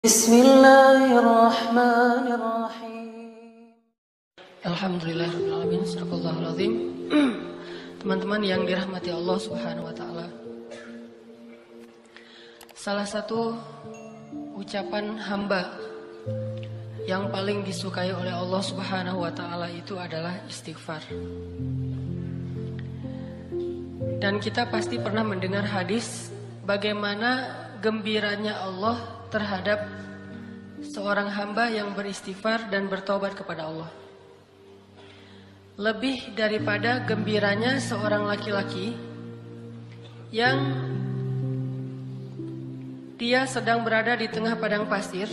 Bismillahirrahmanirrahim. Alhamdulillahirrahmanirrahim. Sadaqallahul azim. Teman-teman yang dirahmati Allah Subhanahu wa taala. Salah satu ucapan hamba yang paling disukai oleh Allah Subhanahu wa taala itu adalah istighfar. Dan kita pasti pernah mendengar hadis bagaimana gembiranya Allah terhadap seorang hamba yang beristighfar dan bertobat kepada Allah. Lebih daripada gembiranya seorang laki-laki yang dia sedang berada di tengah padang pasir,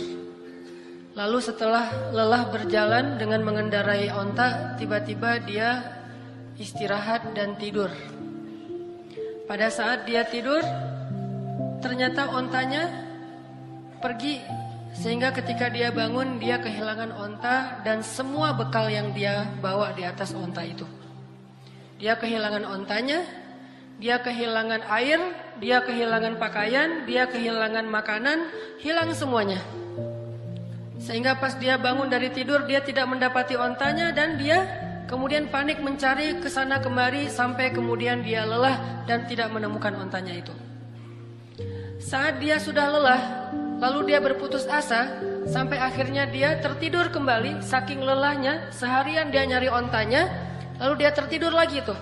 lalu setelah lelah berjalan dengan mengendarai onta, tiba-tiba dia istirahat dan tidur. Pada saat dia tidur, ternyata ontanya pergi, sehingga ketika dia bangun dia kehilangan onta dan semua bekal yang dia bawa di atas onta itu. Dia kehilangan ontanya, dia kehilangan air, dia kehilangan pakaian, dia kehilangan makanan, hilang semuanya. Sehingga pas dia bangun dari tidur dia tidak mendapati ontanya dan dia kemudian panik mencari kesana kemari sampai kemudian dia lelah dan tidak menemukan ontanya itu. Saat dia sudah lelah, lalu dia berputus asa, sampai akhirnya dia tertidur kembali, saking lelahnya, seharian dia nyari ontanya, lalu dia tertidur lagi tuh.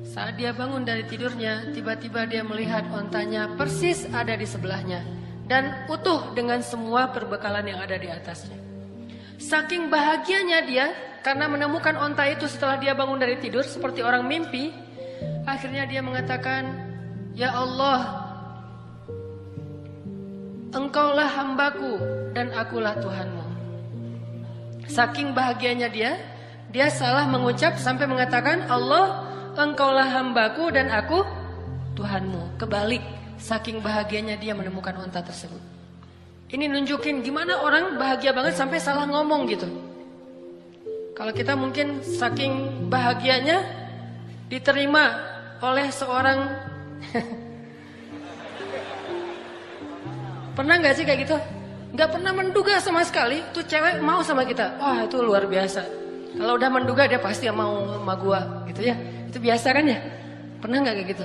Saat dia bangun dari tidurnya, tiba-tiba dia melihat ontanya persis ada di sebelahnya, dan utuh dengan semua perbekalan yang ada di atasnya. Saking bahagianya dia, karena menemukan onta itu setelah dia bangun dari tidur, seperti orang mimpi, akhirnya dia mengatakan, "Ya Allah, Engkaulah hambaku dan akulah Tuhanmu." Saking bahagianya dia salah mengucap sampai mengatakan, "Allah, Engkaulah hambaku dan aku Tuhanmu." Kebalik, saking bahagianya dia menemukan onta tersebut. Ini nunjukin gimana orang bahagia banget sampai salah ngomong gitu. Kalau kita mungkin saking bahagianya diterima oleh seorang pernah gak sih kayak gitu? Gak pernah menduga sama sekali tuh cewek mau sama kita. Wah, itu luar biasa. Kalau udah menduga dia pasti mau sama gua gitu ya. Itu biasa kan ya? Pernah gak kayak gitu?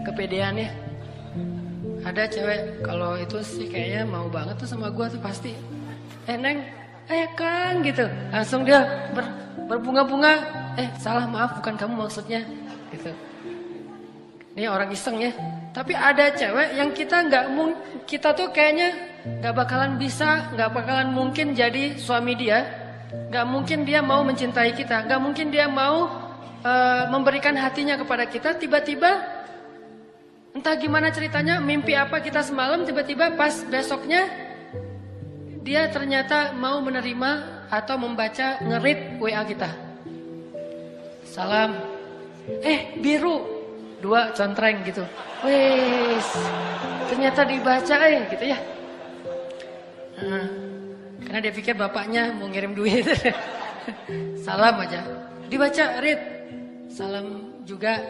Kepedean ya. Ada cewek kalau itu sih kayaknya mau banget tuh sama gua tuh pasti. Neng, Kang gitu. Langsung dia berbunga-bunga. Salah, maaf, bukan kamu maksudnya gitu. Ini orang iseng ya. Tapi ada cewek yang kita tuh kayaknya nggak bakalan bisa, nggak bakalan mungkin jadi suami dia, nggak mungkin dia mau mencintai kita, nggak mungkin dia mau memberikan hatinya kepada kita. Tiba-tiba entah gimana ceritanya, mimpi apa kita semalam, tiba-tiba pas besoknya dia ternyata mau menerima atau membaca nge-read WA kita. Salam, biru 2 contreng gitu. Wes, ternyata dibaca gitu ya. Karena dia pikir bapaknya mau ngirim duit. Salam aja. Dibaca, read. Salam juga.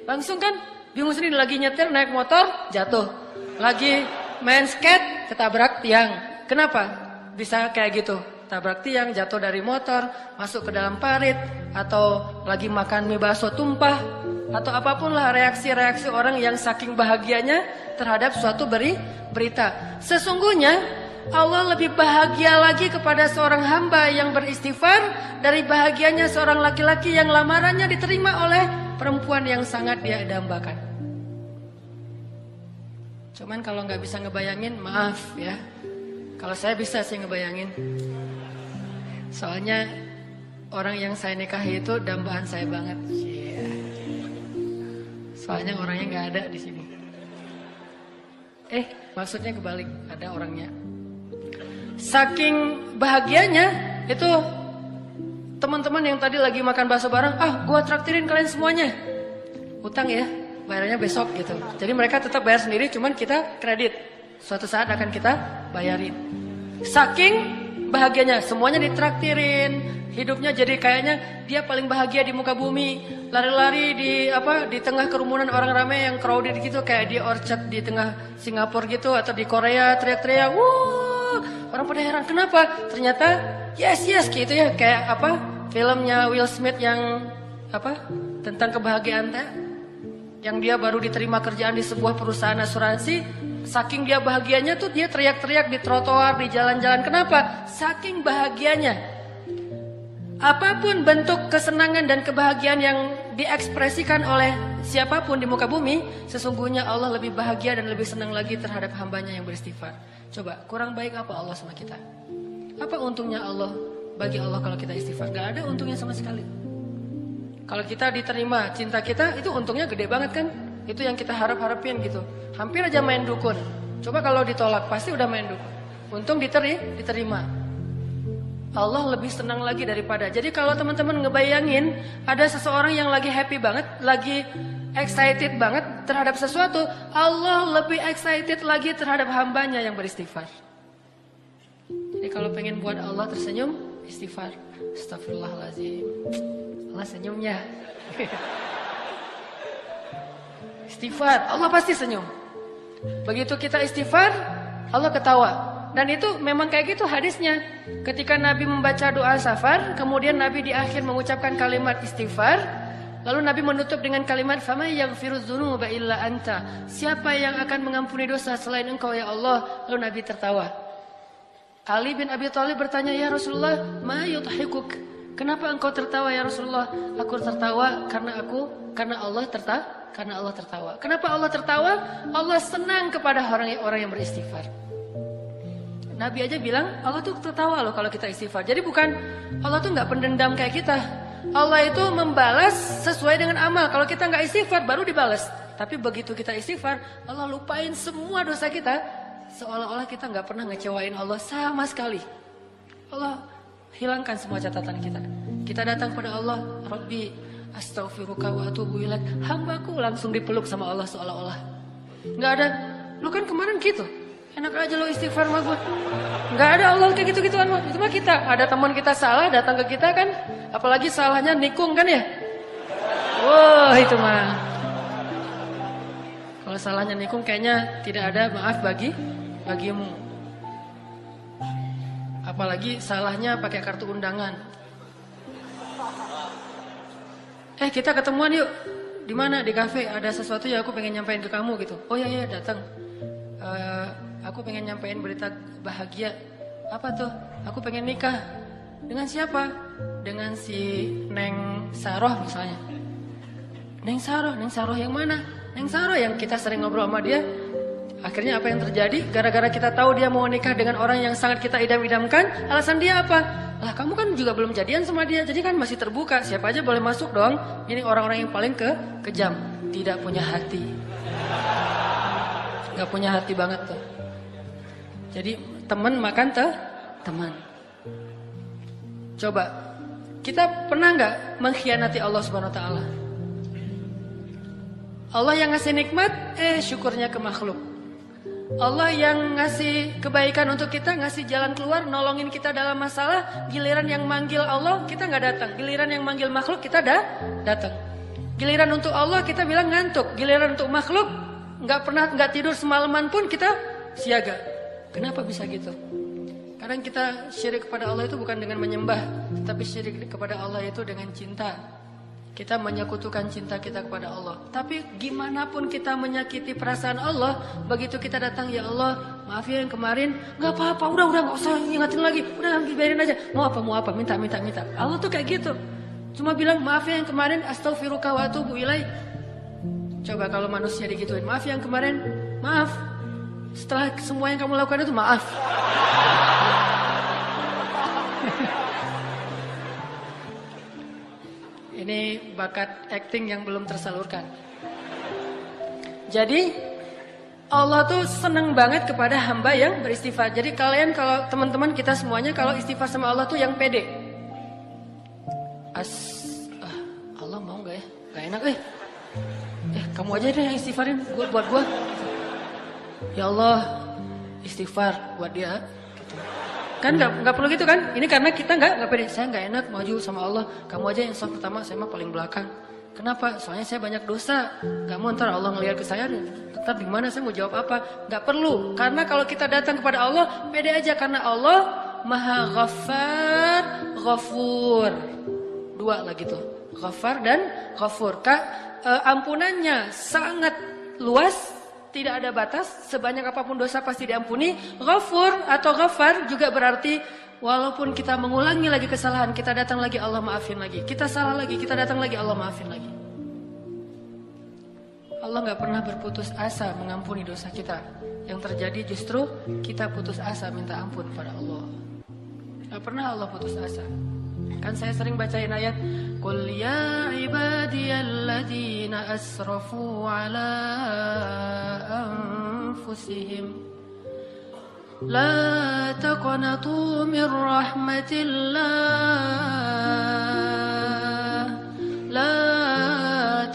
Langsung kan bingung sendiri, lagi nyetir naik motor jatuh. Lagi main skate ketabrak tiang. Kenapa bisa kayak gitu? Tabrak tiang, jatuh dari motor, masuk ke dalam parit, atau lagi makan mie bakso tumpah, atau apapun lah reaksi-reaksi orang yang saking bahagianya terhadap suatu berita. Sesungguhnya Allah lebih bahagia lagi kepada seorang hamba yang beristighfar dari bahagianya seorang laki-laki yang lamarannya diterima oleh perempuan yang sangat dia dambakan. Cuman kalau nggak bisa ngebayangin, maaf ya. Kalau saya bisa sih ngebayangin. Soalnya orang yang saya nikahi itu dambaan saya banget. Soalnya orangnya nggak ada di sini. Maksudnya kebalik, ada orangnya. Saking bahagianya itu teman-teman yang tadi lagi makan bakso bareng, gua traktirin kalian semuanya. Utang ya, bayarnya besok gitu. Jadi mereka tetap bayar sendiri, cuman kita kredit. Suatu saat akan kita bayarin. Saking bahagianya, semuanya ditraktirin, hidupnya jadi kayaknya dia paling bahagia di muka bumi, lari-lari di tengah kerumunan orang ramai yang crowded gitu, kayak di Orchard di tengah Singapura gitu, atau di Korea teriak-teriak, wuh, orang pada heran kenapa? Ternyata yes gitu ya, kayak filmnya Will Smith yang tentang kebahagiaan yang dia baru diterima kerjaan di sebuah perusahaan asuransi. Saking dia bahagianya tuh dia teriak-teriak di trotoar, di jalan-jalan. Kenapa? Saking bahagianya. Apapun bentuk kesenangan dan kebahagiaan yang diekspresikan oleh siapapun di muka bumi, sesungguhnya Allah lebih bahagia dan lebih senang lagi terhadap hambanya yang beristighfar. Coba, kurang baik apa Allah sama kita? Apa untungnya Allah bagi Allah kalau kita istighfar? Gak ada untungnya sama sekali. Kalau kita diterima cinta kita, itu untungnya gede banget kan? Itu yang kita harapin gitu. Hampir aja main dukun. Coba kalau ditolak, pasti udah main dukun. Untung diterima. Allah lebih senang lagi daripada. Jadi kalau teman-teman ngebayangin ada seseorang yang lagi happy banget, lagi excited banget terhadap sesuatu, Allah lebih excited lagi terhadap hambanya yang beristighfar. Jadi kalau pengen buat Allah tersenyum, istighfar. Astagfirullahaladzim. Allah senyumnya. Istighfar, Allah pasti senyum. Begitu kita istighfar, Allah ketawa. Dan itu memang kayak gitu hadisnya. Ketika Nabi membaca doa safar, kemudian Nabi di akhir mengucapkan kalimat istighfar, lalu Nabi menutup dengan kalimat fama yaghfirudz dzunuba illa anta. Siapa yang akan mengampuni dosa selain Engkau ya Allah? Lalu Nabi tertawa. Ali bin Abi Thalib bertanya, "Ya Rasulullah, ma yudhikuk?" Kenapa engkau tertawa ya Rasulullah? Aku tertawa karena Allah tertawa. Kenapa Allah tertawa? Allah senang kepada orang yang beristighfar. Nabi aja bilang Allah tuh tertawa loh kalau kita istighfar. Jadi bukan Allah tuh nggak pendendam kayak kita. Allah itu membalas sesuai dengan amal. Kalau kita nggak istighfar baru dibalas. Tapi begitu kita istighfar, Allah lupain semua dosa kita. Seolah-olah kita nggak pernah ngecewain Allah sama sekali. Allah hilangkan semua catatan kita. Kita datang pada Allah, Rabbi astaghfiruka wa atubu ilaik. Hambaku langsung dipeluk sama Allah seolah-olah. Nggak ada, lu kan kemarin gitu. Enak aja lo istighfar sama gue. Nggak ada Allah kayak gitu-gituan. Itu mah kita. Ada teman kita salah datang ke kita kan. Apalagi salahnya nikung kan ya. Wah itu mah. Kalau salahnya nikung kayaknya tidak ada maaf bagimu. Apalagi salahnya pakai kartu undangan. Kita ketemuan yuk. Di mana? Di kafe. Ada sesuatu yang aku pengen nyampein ke kamu gitu. Oh iya datang. Aku pengen nyampein berita bahagia. Apa tuh? Aku pengen nikah. Dengan siapa? Dengan si Neng Saroh misalnya. Neng Saroh yang mana? Neng Saroh yang kita sering ngobrol sama dia. Akhirnya apa yang terjadi? Gara-gara kita tahu dia mau nikah dengan orang yang sangat kita idam-idamkan, alasan dia apa? Lah kamu kan juga belum jadian sama dia, jadi kan masih terbuka. Siapa aja boleh masuk dong. Ini orang-orang yang paling kejam. Tidak punya hati. Gak punya hati banget tuh. Jadi teman makan teman. Coba, kita pernah gak mengkhianati Allah Subhanahu Wa Taala? Allah yang ngasih nikmat, syukurnya ke makhluk. Allah yang ngasih kebaikan untuk kita, ngasih jalan keluar, nolongin kita dalam masalah. Giliran yang manggil Allah, kita gak datang. Giliran yang manggil makhluk, kita datang. Giliran untuk Allah, kita bilang ngantuk. Giliran untuk makhluk, gak tidur semalaman pun kita siaga. Kenapa bisa gitu? Kadang kita syirik kepada Allah itu bukan dengan menyembah, tapi syirik kepada Allah itu dengan cinta. Kita menyekutukan cinta kita kepada Allah. Tapi gimana pun kita menyakiti perasaan Allah, begitu kita datang, ya Allah, maaf ya yang kemarin, gak apa-apa, udah gak usah ingatin lagi, udah biarin aja. Mau apa, minta. Allah tuh kayak gitu. Cuma bilang maaf ya yang kemarin, astaghfiruka wa atubu ilaik. Coba kalau manusia digituin, maaf yang kemarin, maaf. Setelah semua yang kamu lakukan itu maaf. Ini bakat acting yang belum tersalurkan. Jadi Allah tuh seneng banget kepada hamba yang beristighfar. Jadi kalian kalau teman-teman kita semuanya kalau istighfar sama Allah tuh yang pede. Allah mau gak ya? Gak enak kamu aja deh yang istighfarin buat gua. Ya Allah, istighfar buat dia. Gitu. Kan nggak perlu gitu kan? Ini karena kita nggak pede. Saya nggak enak maju sama Allah. Kamu aja yang soft pertama, saya mah paling belakang. Kenapa? Soalnya saya banyak dosa. Nggak mau ntar Allah ngelihat ke saya, ntar gimana saya mau jawab apa? Nggak perlu. Karena kalau kita datang kepada Allah, pede aja karena Allah Maha Ghaffar, Ghafur. Dua lagi tuh, Ghaffar dan Ghafur. Ampunannya sangat luas, tidak ada batas, sebanyak apapun dosa pasti diampuni. Ghafur atau Ghaffar juga berarti walaupun kita mengulangi lagi kesalahan, kita datang lagi Allah maafin lagi. Kita salah lagi, kita datang lagi Allah maafin lagi. Allah gak pernah berputus asa mengampuni dosa kita. Yang terjadi justru kita putus asa minta ampun pada Allah. Gak pernah Allah putus asa. Kan saya sering bacain ayat Qul ya ibadiyalladzina asrafu ala anfusihim La taqnatu min rahmatillah La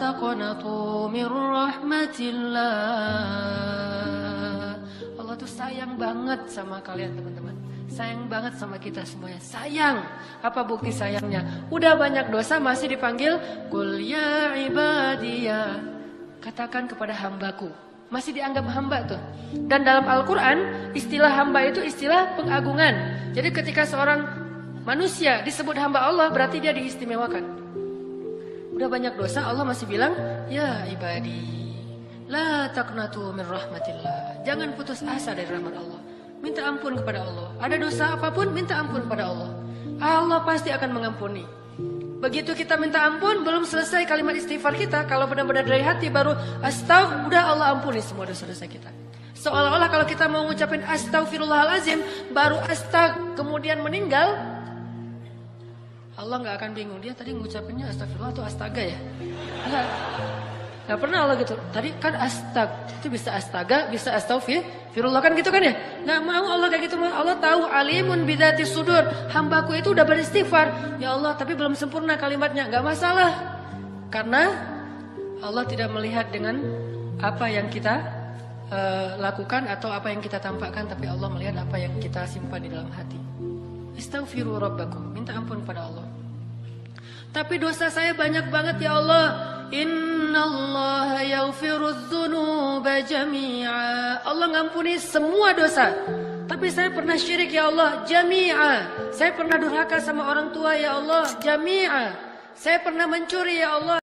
taqnatu min rahmatillah. Allah tuh sayang banget sama kalian teman-teman. Sayang banget sama kita semuanya. Sayang. Apa bukti sayangnya? Udah banyak dosa masih dipanggil Qul ya ibadiyah. Katakan kepada hambaku. Masih dianggap hamba tuh. Dan dalam Al-Quran istilah hamba itu istilah pengagungan. Jadi ketika seorang manusia disebut hamba Allah berarti dia diistimewakan. Udah banyak dosa Allah masih bilang ya ibadi la taqnatu min rahmatillah. Jangan putus asa dari rahmat Allah. Minta ampun kepada Allah. Ada dosa apapun minta ampun kepada Allah. Allah pasti akan mengampuni. Begitu kita minta ampun belum selesai kalimat istighfar kita, kalau benar-benar dari hati baru astaghfirullah, udah Allah ampuni semua dosa-dosa kita. Seolah-olah kalau kita mau ngucapin astaghfirullahalazim baru kemudian meninggal, Allah nggak akan bingung dia tadi ngucapinnya astagfirullah atau astaga ya. Nggak pernah Allah gitu. Tadi kan itu bisa astaga, bisa astaghfirullah kan gitu kan ya. Nggak mau Allah kayak gitu. Allah tahu alimun bidzati sudur. Hambaku itu udah beristighfar. Ya Allah tapi belum sempurna kalimatnya. Nggak masalah. Karena Allah tidak melihat dengan apa yang kita lakukan atau apa yang kita tampakkan. Tapi Allah melihat apa yang kita simpan di dalam hati. Istaghfiru rabbakum. Minta ampun pada Allah. Tapi dosa saya banyak banget ya Allah. Innallaha yaghfirudz dzunuba jami'a. Allah ngampuni semua dosa. Tapi saya pernah syirik ya Allah, jami'a. Saya pernah durhaka sama orang tua ya Allah, jami'a. Saya pernah mencuri ya Allah.